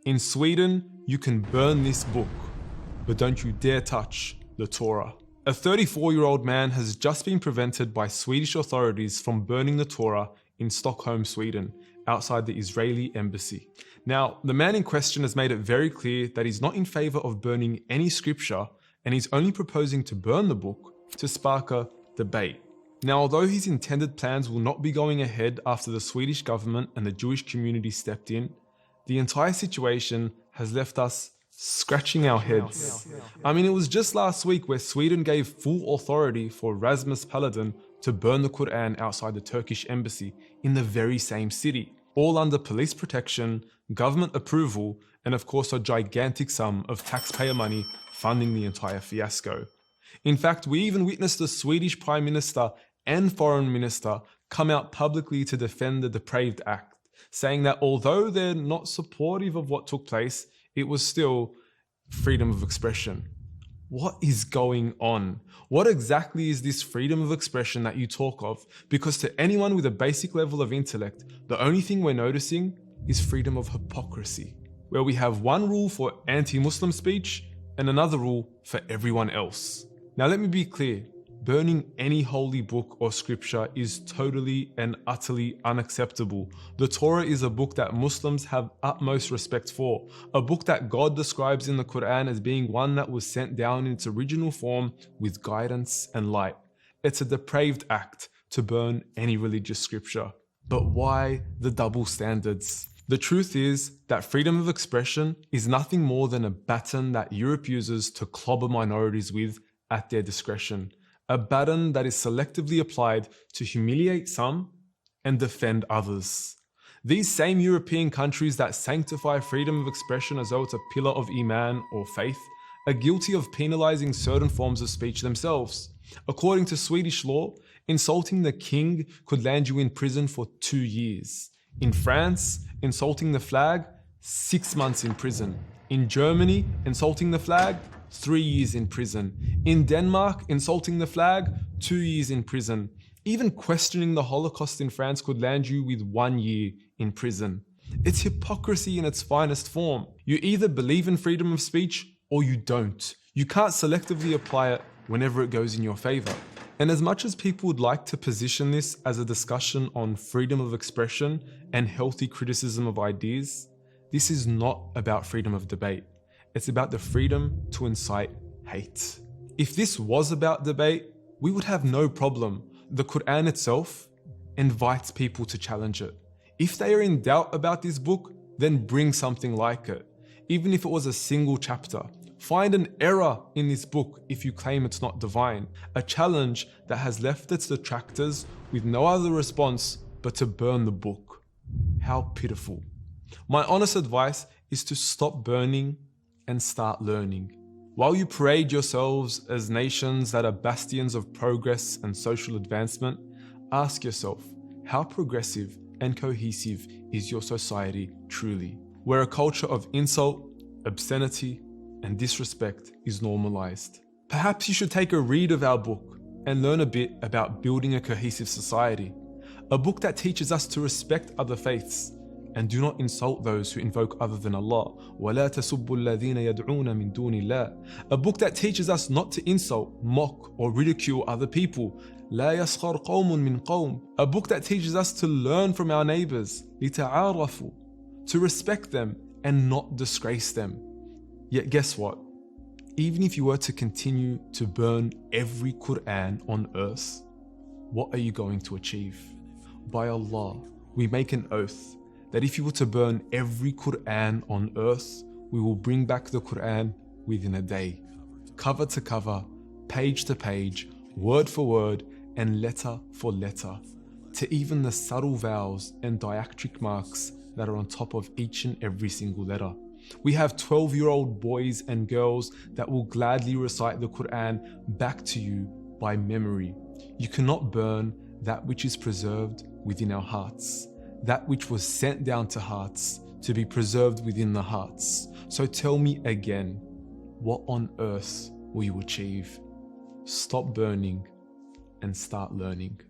In Sweden, you can burn this book, but don't you dare touch the Torah. A 34-year-old man has just been prevented by Swedish authorities from burning the Torah in Stockholm, Sweden, outside the Israeli embassy. Now, the man in question has made it very clear that he's not in favor of burning any scripture, and he's only proposing to burn the book to spark a debate. Now, although his intended plans will not be going ahead after the Swedish government and the Jewish community stepped in, the entire situation has left us scratching our heads. I mean, it was just last week where Sweden gave full authority for Rasmus Paludan to burn the Quran outside the Turkish embassy in the very same city, all under police protection, government approval, and of course a gigantic sum of taxpayer money funding the entire fiasco. In fact, we even witnessed the Swedish Prime Minister and Foreign Minister come out publicly to defend the depraved act, saying that although they're not supportive of what took place, it was still freedom of expression. What is going on? What exactly is this freedom of expression that you talk of? Because to anyone with a basic level of intellect, the only thing we're noticing is freedom of hypocrisy, where we have one rule for anti-Muslim speech and another rule for everyone else. Now let me be clear. Burning any holy book or scripture is totally and utterly unacceptable. The Torah is a book that Muslims have utmost respect for, a book that God describes in the Quran as being one that was sent down in its original form with guidance and light. It's a depraved act to burn any religious scripture. But why the double standards? The truth is that freedom of expression is nothing more than a baton that Europe uses to clobber minorities with at their discretion. A baton that is selectively applied to humiliate some and defend others. These same European countries that sanctify freedom of expression as though it's a pillar of Iman or faith are guilty of penalizing certain forms of speech themselves. According to Swedish law, insulting the king could land you in prison for 2 years. In France, insulting the flag, 6 months in prison. In Germany, insulting the flag, 3 years in prison. In Denmark, insulting the flag, 2 years in prison. Even questioning the Holocaust in France could land you with 1 year in prison. It's hypocrisy in its finest form. You either believe in freedom of speech or you don't. You can't selectively apply it whenever it goes in your favor. And as much as people would like to position this as a discussion on freedom of expression and healthy criticism of ideas, this is not about freedom of debate. It's about the freedom to incite hate. If this was about debate, we would have no problem. The Quran itself invites people to challenge it. If they are in doubt about this book, then bring something like it. Even if it was a single chapter. Find an error in this book if you claim it's not divine. A challenge that has left its detractors with no other response but to burn the book. How pitiful. My honest advice is to stop burning and start learning. While you parade yourselves as nations that are bastions of progress and social advancement, ask yourself, how progressive and cohesive is your society truly, where a culture of insult, obscenity, and disrespect is normalized? Perhaps you should take a read of our book and learn a bit about building a cohesive society. A book that teaches us to respect other faiths and do not insult those who invoke other than Allah. وَلَا تَسُبُّوا الَّذِينَ يَدْعُونَ مِن دُونِ اللَّهِ. A book that teaches us not to insult, mock, or ridicule other people. لَا يَسْخَرْ قَوْمٌ مِّن قَوْمٍ. A book that teaches us to learn from our neighbors. لِتَعَارَفُوا. To respect them and not disgrace them. Yet guess what? Even if you were to continue to burn every Quran on earth, what are you going to achieve? By Allah, we make an oath that if you were to burn every Quran on earth, we will bring back the Quran within a day. Cover to cover, page to page, word for word, and letter for letter, to even the subtle vowels and diacritic marks that are on top of each and every single letter. We have 12-year-old boys and girls that will gladly recite the Quran back to you by memory. You cannot burn that which is preserved within our hearts. That which was sent down to hearts to be preserved within the hearts. So tell me again, what on earth will you achieve? Stop burning and start learning.